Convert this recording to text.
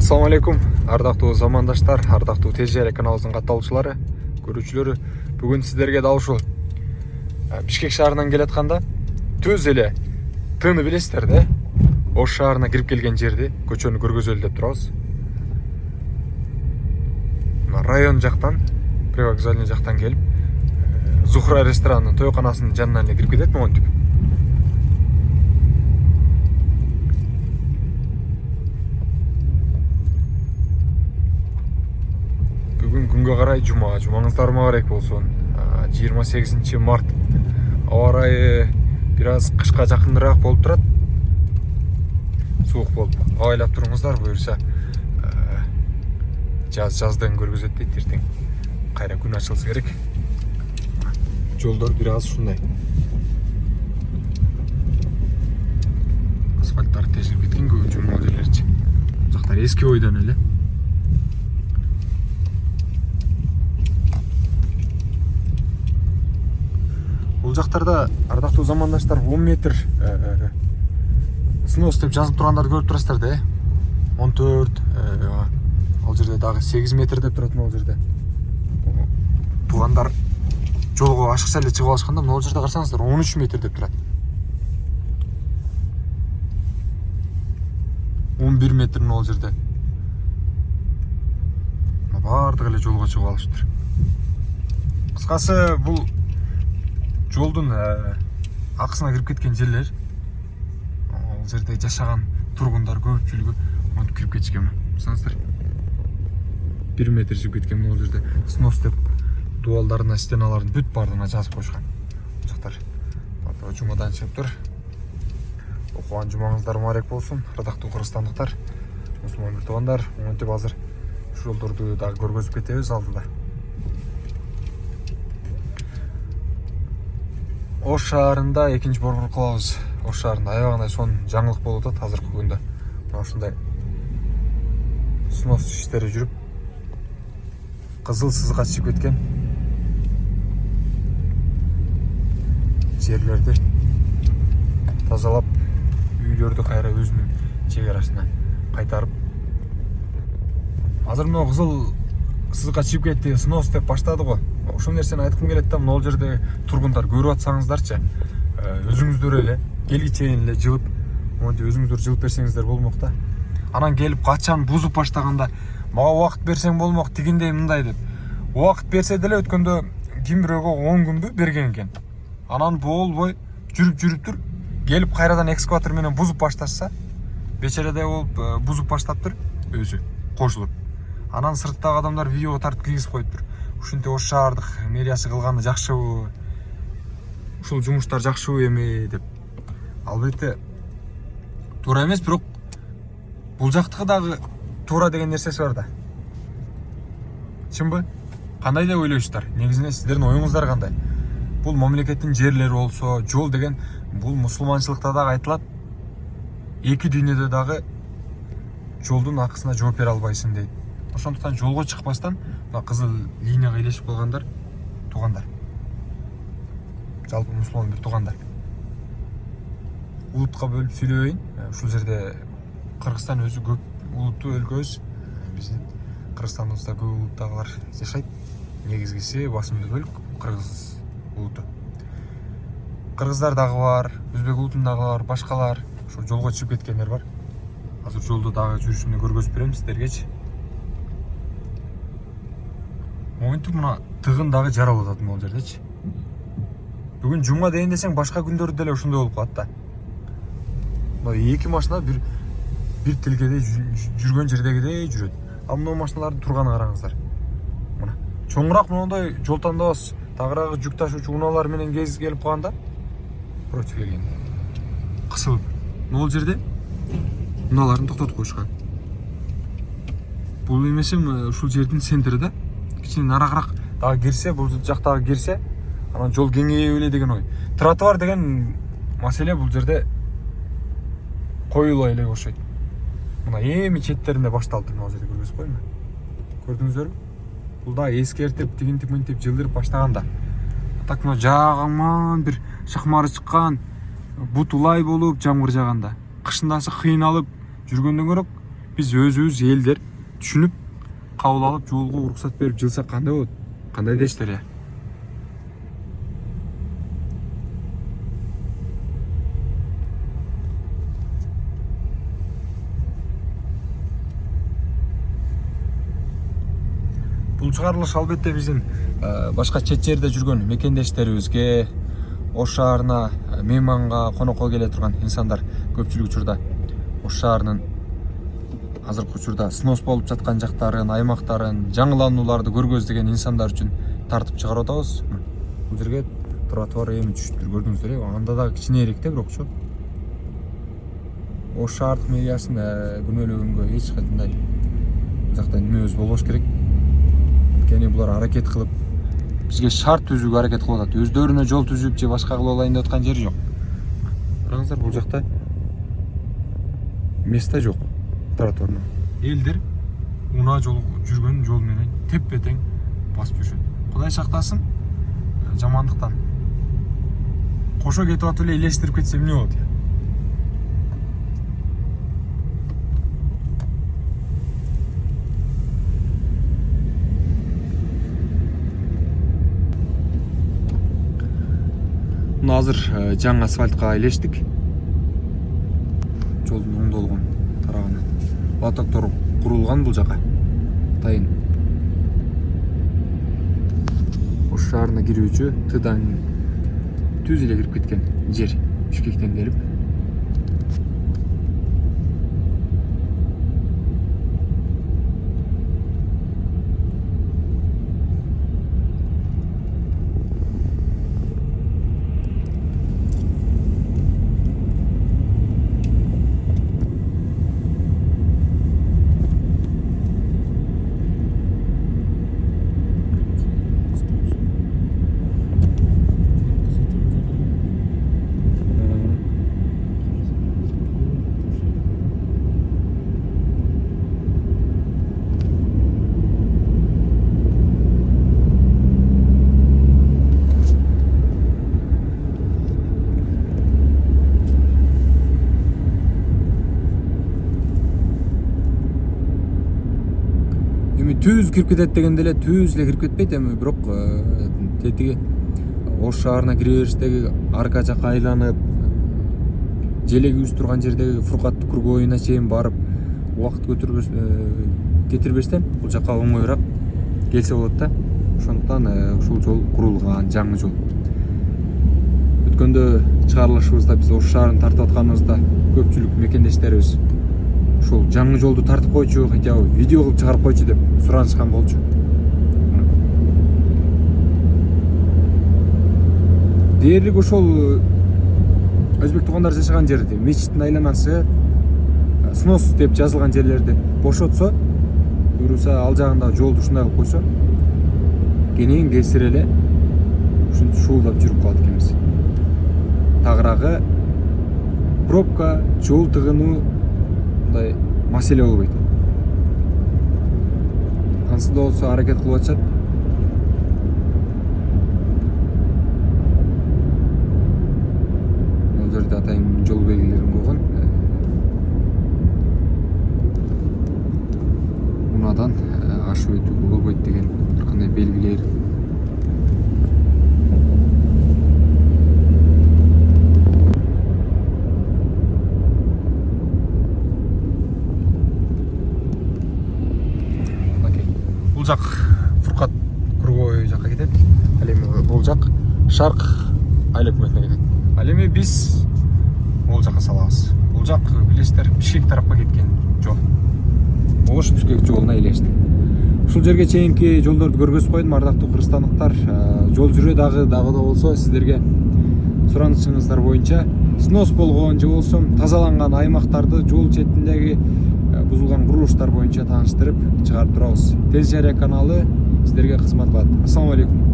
Assalamu алейкум, ардактуу замандаштар, ардактуу ТЖР каналыбыздын катталуучулары, көрүүчүлөрү. Бүгүн сиздерге дал ушул Бишкек шаарынан келатканда төз эле тыны билесиздер да. Ош шаарына кирип келген жерди, көчөнү көргөзөлү деп турабыз. Район жактан, привокзальный жактан келип, Зухра ресторанынын тоёканасынын жанынан эле кирип кетет монтип. Бүгүн күнгө карай жума, жумаңыздар мабарек болсун. 28 март. Аба ырайы бир аз кышка жакыныраак болуп турат. Суук болуп. Айлап туруңуздар, буюрса жаздан көргөзөт дейт эртең. Кайра күн ачылса керек. Жолдор бир аз ушундай. Асфальттар тежип кеткен көп жумал жерлерчи. Жактар эски ойдон эле. Бул жактарда ардактуу замандаштар 10 метр снос деп жазып тургандарды көрүп турасыздар да. 14 ал жерде дагы 8 метр деп турат могул жерде. Туугандар жолго ашыкча эле чыгып алышканда, могул жерде карасаңыздар 13 метр деп турат. 11 метр могул жерде. Бардыгы эле жолго чыгып алыштыр. Кыскасы бул жолдун акысына кирип кеткен жерлер. Ал жерде жашаган тургундар көпчүлүгү монтип кирип кетишкен. Көрсөңүздөр. 1 метр жип кеткен могул жерде снос деп дуалдарына, стеналарын бүт бардыгына жазып коюшкан. Жактар жумадан чыгып тур. Окуган жумаңыздар мубарек болсун. Ардактуу кыргызстандыктар, мусулман туугандар, монтип азыр жолдорду дагы көргөзүп кетебиз алдыда. Ош шаарында экинчи борбор кылабыз. Ош шаарында аябагандай сонун жаңылык болуп атат азыркы күндө. Мына ушундай снос иштери жүрүп, кызыл сызыкка чыгып кеткен жерлерди тазалап, үйлөрдү кайра өзүнүн чек арасына кайтарып. Азыр мына кызыл сызыкка чыгып кетти, снос деп баштады го. Ошол нерсени айткым келет да, могул жерде тургундар көрүп атсаңыздарчы, өзүңүздөр эле келги чейин эле жылып, монтип өзүңүздөр жылып берсеңиздер болмок да. Анан келип качан бузуп баштаганда, мага убакыт берсең болмок, тигиндей мындай деп. Убакыт берсе деле өткөндө ким бирөөгө 10 күнбү берген экен. Анан болбой жүрүп келип кайрадан экскаватор менен бузуп башташса, бечередей болуп бузуп баштаптыр өзү кошулуп. Анан сырттагы адамдар видеого тартып киргизип коюптур. Ушинтип Ош шаардык мэриясы кылганы жакшыбы? Ушул жумуштар жакшыбы эми деп. Албетте туура эмес, бирок бул жактыкы дагы туура деген нерсеси бар да. Чынбы? Кандай деп ойлойсуздар? Негизинен сиздердин оюңуздар кандай? Бул мамлекеттин жерлери болсо, жол деген бул мусулманчылыкта дагы айтылат. Эки дүйнөдө дагы жолдун акысына жооп бере албайсың дейт. Ошондуктан жолго чыкпастан кызыл линияга илешип калгандар туугандар. Жалпы мусулман бир туугандар. Улутка бөлүп сүйлөбөйүн. Ушул жерде Кыргызстан өзү көп улуттуу өлкөбүз. Биздин Кыргызстандыбызда көп улуттагылар жашайт. Негизгиси басымдуу бөлүк кыргыз улуту. Кыргыздар дагы бар, өзбек улутундагы бар, башкалар. Ошо жолго чыгып кеткендер бар. Азыр жолду дагы жүрүшүндө көргөзүп берем сиздергечи. Монтип мына тыгын дагы жаралып атат могул жердечи. Бүгүн жума дейин десең, башка күндөрдө деле ошондой болуп калат да. Мына эки машина бир тилгедей жүргөн жердегидей жүрөт. А мына машиналардын турганын караңыздар. Мына чоңураак моундай жол тандабас, тагыраагы жүк ташуучу унаалар менен кезип келип калганда против келген. Кысылып. Могул жерде унааларын токтотуп коюшкан. Бул эмесем ушул жердин центри да. Кичине нарагыраак дагы кирсе, бул жактагы кирсе, анан жол кеңейе эле деген ой. Тротуар деген маселе бул жерде коюла эле окшойт. Мына эми четтеринде башталды, могул жерде көргөзүп коймун. Көрдүңүздөрбү? Бул да эскертип, тигинтип мынтип жылдырып баштаганда. Так мына жааган бир шыкмары чыккан, бут улай болуп жамгыр жааганда. Кышындасы кыйналып жүргөндөн көрөк биз өзүбүз элдер түшүнүп кабыл алып жолго уруксат берип жылсак кандай болот? Кандай дейсиздер я? Бул чыгарылыш албетте биздин башка чет жерде жүргөн мекендештерибизге, Ош шаарына мейманга, конокко келе турган инсандар көпчүлүк учурда Ош шаарынын азыркы учурда снос болуп жаткан жактарын, аймактарын, жаңыланууларды көргөздөген инсандар үчүн тартып чыгарып атабыз. Бул жерге тротуар эми түшүптүр, көрдүңүздөр э? Анда да кичинерээк да бирок чо. Ош шаардык мэриясын күнөөлөгөнгө эч кандай жакта немебиз болбош керек. Анткени булар аракет кылып бизге шарт түзүүгө аракет кылып атат. Өздөрүнө жол түзүп же башка кылып алайын деп аткан жери жок. Караңыздар, бул жакта место жок тротуарда. Элдер унаа жол жүргөн жол менен теппе-тең басып жүрүшөт. Кудай сактасын жамандыктан. Кошо кетип атып эле элестирип кетсе эмне болот? Азыр жаңы асфальтка илештик. Жолдун оңдолгон тарабына лотоктор курулган бул жака. Атайын Ош шаарына кирүүчү Тыдан түз эле кирип кеткен жер Бишкектен келип. Түз кирип кетет дегенде эле түз эле кирип кетпейт эми, бирок тетиги Ош шаарына кире бериштеги арка жака айланып, желегибиз турган жердеги Фуркат кругойуна чейин барып, убакыт кетирбестен бул жака оңоюраак келсе болот да. Ошондуктан ушул жол курулган, жаңы жол. Өткөндө чыгарылышыбызда биз Ош шаарын тартып атканыбызда көпчүлүк мекендештерибиз ушул жаңы жолду тартып койчу, хотя бы видео кылып чыгарып койчу деп суранышкан болчу. Дээрлик ошол өзбек туугандар жашаган жерди, мечиттин айланасы снос деп жазылган жерлерди бошотсо, буюрса ал жагында жолду ушундай кылып койсо, кенен кесир эле ушинтип шуулдап жүрүп калат экенбиз. Тагыраагы пробка, жол тыгынуу мындай маселе болбойт. Ансында болсо аракет кылып атышат. Бул жерде атайын жол белгилерин койгон. Унадан ашып өтүүгө болбойт деген кандай белгилер. Бул жак Фуркат кругой жакка кетет. Ал эми бул жак Шарк айыл өкмөтүнө кетет. Ал эми биз бул жакка салабыз. Бул жак билесиздер Бишкек тарапка кеткен жол. Ош Бишкек жолуна илештик. Ушул жерге чейинки жолдорду көргөзүп койдум, ардактуу кыргызстандыктар. Жол жүрө дагы да болсо сиздерге суранышыңыздар боюнча снос болгон же болсо тазаланган аймактарды, жол четиндеги бузулган курулуштар боюнча тааныштырып чыгарып турабыз. Тез жарыя каналы сиздерге кызмат кылат. Ассаламу алейкум.